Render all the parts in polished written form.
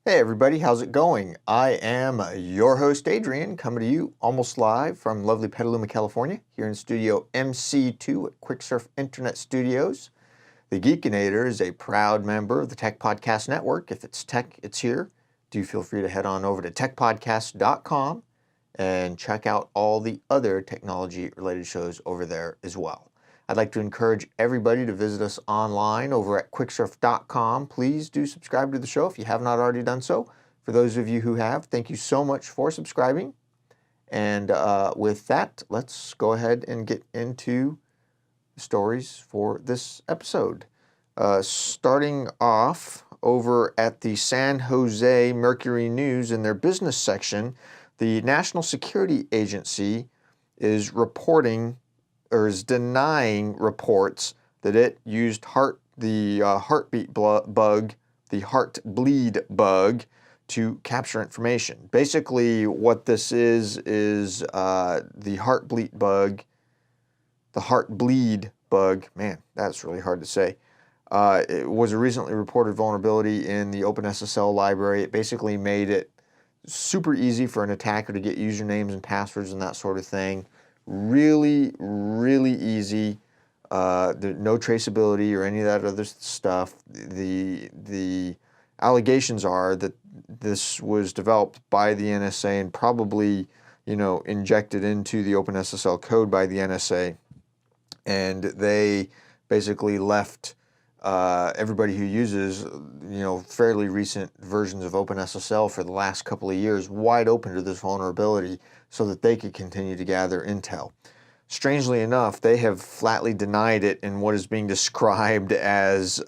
Hey everybody, how's it going? I am your host Adrian, coming to you almost live from lovely Petaluma, California, here in Studio MC2 at QuickSurf Internet Studios. The Geekinator is a proud member of the Tech Podcast Network. If it's tech, it's here. Do feel free to head on over to techpodcast.com and check out all the other technology-related shows over there as well. I'd like to encourage everybody to visit us online over at quicksurf.com. Please do subscribe to the show if you have not already done so. For those of you who have, thank you so much for subscribing. And with that, let's go ahead and get into the stories for this episode. Starting off over at the San Jose Mercury News in their business section, the National Security Agency is reporting or is denying reports that it used the heartbeat bug, the heartbleed bug, to capture information. Basically, what this is the heartbleed bug. Man, that's really hard to say. It was a recently reported vulnerability in the OpenSSL library. It basically made it super easy for an attacker to get usernames and passwords and that sort of thing. Really, really easy. No traceability or any of that other stuff. The allegations are that this was developed by the NSA and probably, injected into the OpenSSL code by the NSA, and they basically left everybody who uses, fairly recent versions of OpenSSL for the last couple of years wide open to this vulnerability so that they could continue to gather intel. Strangely enough, they have flatly denied it in what is being described as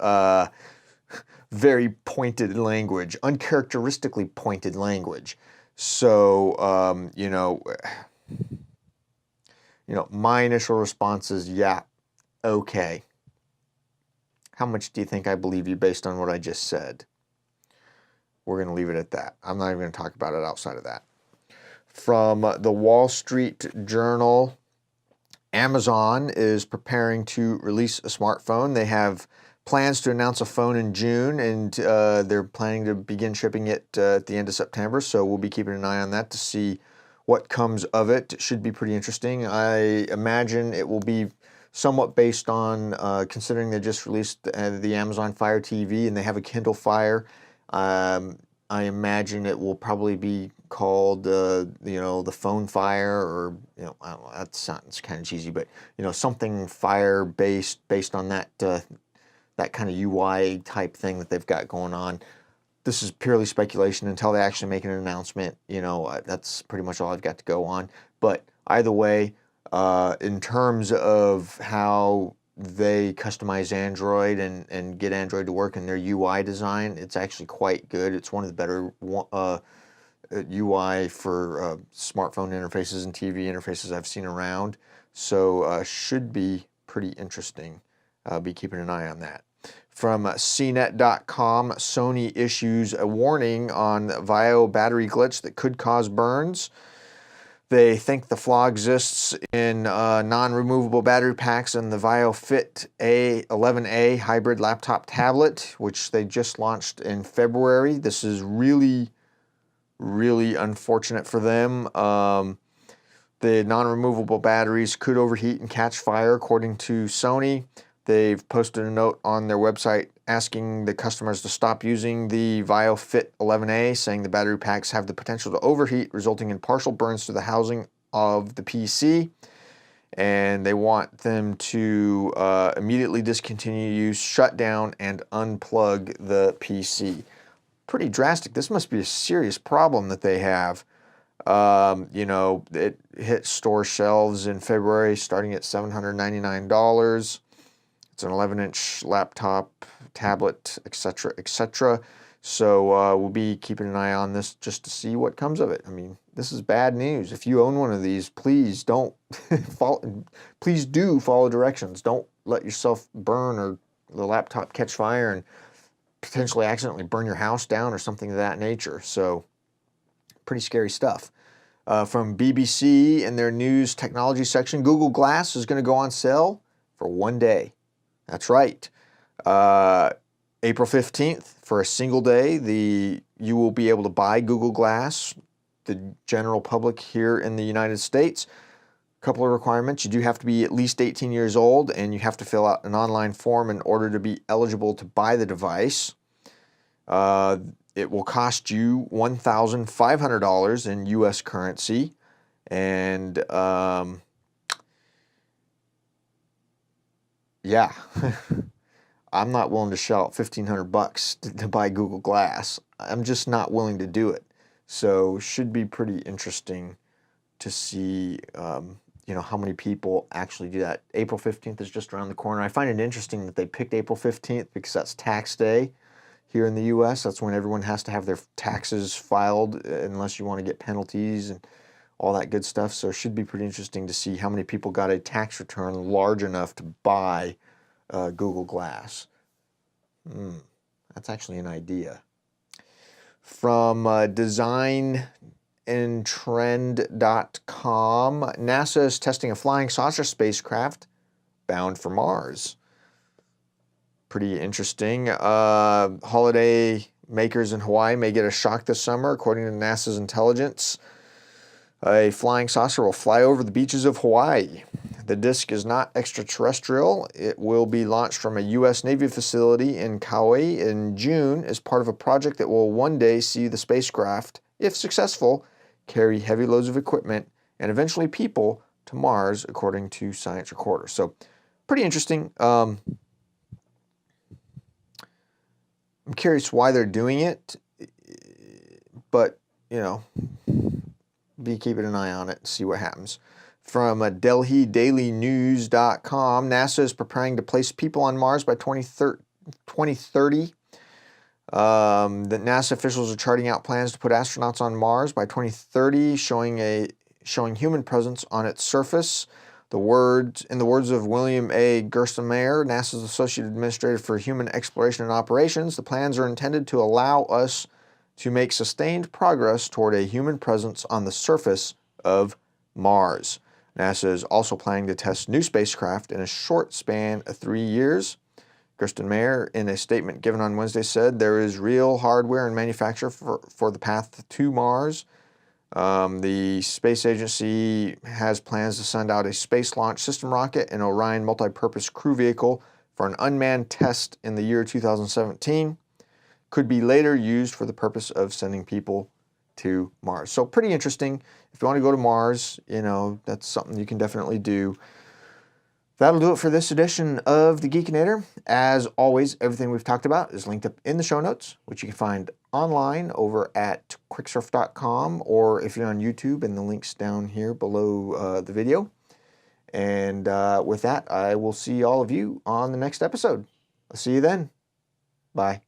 very pointed language, uncharacteristically pointed language. So, my initial response is, yeah, okay. How much do you think I believe you based on what I just said? We're going to leave it at that. I'm not even going to talk about it outside of that. From the Wall Street Journal, Amazon is preparing to release a smartphone. They have plans to announce a phone in June, and they're planning to begin shipping it at the end of September, so we'll be keeping an eye on that to see what comes of it. It should be pretty interesting. I imagine it will be somewhat based on, considering they just released the Amazon Fire TV and they have a Kindle Fire, I imagine it will probably be called, the phone Fire, or, I don't know, that sounds kind of cheesy, but, something Fire based on that, that kind of UI type thing that they've got going on. This is purely speculation until they actually make an announcement. That's pretty much all I've got to go on. But either way, in terms of how they customize Android and get Android to work in their UI design, it's actually quite good. It's one of the better UI for smartphone interfaces and TV interfaces I've seen around. So should be pretty interesting. Be keeping an eye on that. From CNET.com, Sony issues a warning on VAIO battery glitch that could cause burns. They think the flaw exists in non-removable battery packs in the VAIO Fit A11A hybrid laptop tablet, which they just launched in February. This is really, really unfortunate for them. The non-removable batteries could overheat and catch fire, according to Sony. They've posted a note on their website asking the customers to stop using the VAIO Fit 11A, saying the battery packs have the potential to overheat, resulting in partial burns to the housing of the PC. And they want them to immediately discontinue use, shut down, and unplug the PC. Pretty drastic. This must be a serious problem that they have. It hit store shelves in February, starting at $799. It's an 11-inch laptop, tablet, etc., etc. So we'll be keeping an eye on this just to see what comes of it. I mean, this is bad news. If you own one of these, please don't please do follow directions. Don't let yourself burn or the laptop catch fire and potentially accidentally burn your house down or something of that nature. So pretty scary stuff. From BBC in their news technology section, Google Glass is going to go on sale for 1 day. That's right. April 15th, for a single day, the you will be able to buy Google Glass, the general public here in the United States. A couple of requirements. You do have to be at least 18 years old, and you have to fill out an online form in order to be eligible to buy the device. It will cost you $1,500 in U.S. currency, and yeah, I'm not willing to shell out $1,500 to buy Google Glass. I'm just not willing to do it. So should be pretty interesting to see, you know, how many people actually do that. April 15th is just around the corner. I find it interesting that they picked April 15th because that's tax day here in the U.S. That's when everyone has to have their taxes filed, unless you want to get penalties and all that good stuff. So it should be pretty interesting to see how many people got a tax return large enough to buy Google Glass. That's actually an idea. From designandtrend.com, NASA is testing a flying saucer spacecraft bound for Mars. Pretty interesting. Holiday makers in Hawaii may get a shock this summer, according to NASA's intelligence. A flying saucer will fly over the beaches of Hawaii. The disk is not extraterrestrial. It will be launched from a U.S. Navy facility in Kauai in June as part of a project that will one day see the spacecraft, if successful, carry heavy loads of equipment and eventually people to Mars, according to Science Recorder. So, pretty interesting. I'm curious why they're doing it, but, you know, be keeping an eye on it and see what happens. From DelhiDailyNews.com, NASA is preparing to place people on Mars by 2030. The NASA officials are charting out plans to put astronauts on Mars by 2030, showing human presence on its surface. In the words of William A. Gerstenmaier, NASA's Associate Administrator for Human Exploration and Operations, the plans are intended to allow us to make sustained progress toward a human presence on the surface of Mars. NASA is also planning to test new spacecraft in a short span of 3 years. Gerstenmaier, in a statement given on Wednesday, said there is real hardware and manufacture for the path to Mars. The space agency has plans to send out a Space Launch System rocket and Orion multi-purpose crew vehicle for an unmanned test in the year 2017. Could be later used for the purpose of sending people to Mars. So pretty interesting. If you want to go to Mars, you know, that's something you can definitely do. That'll do it for this edition of the Geekinator. As always, everything we've talked about is linked up in the show notes, which you can find online over at quicksurf.com, or if you're on YouTube, in the links down here below the video. And with that, I will see all of you on the next episode. I'll see you then. Bye.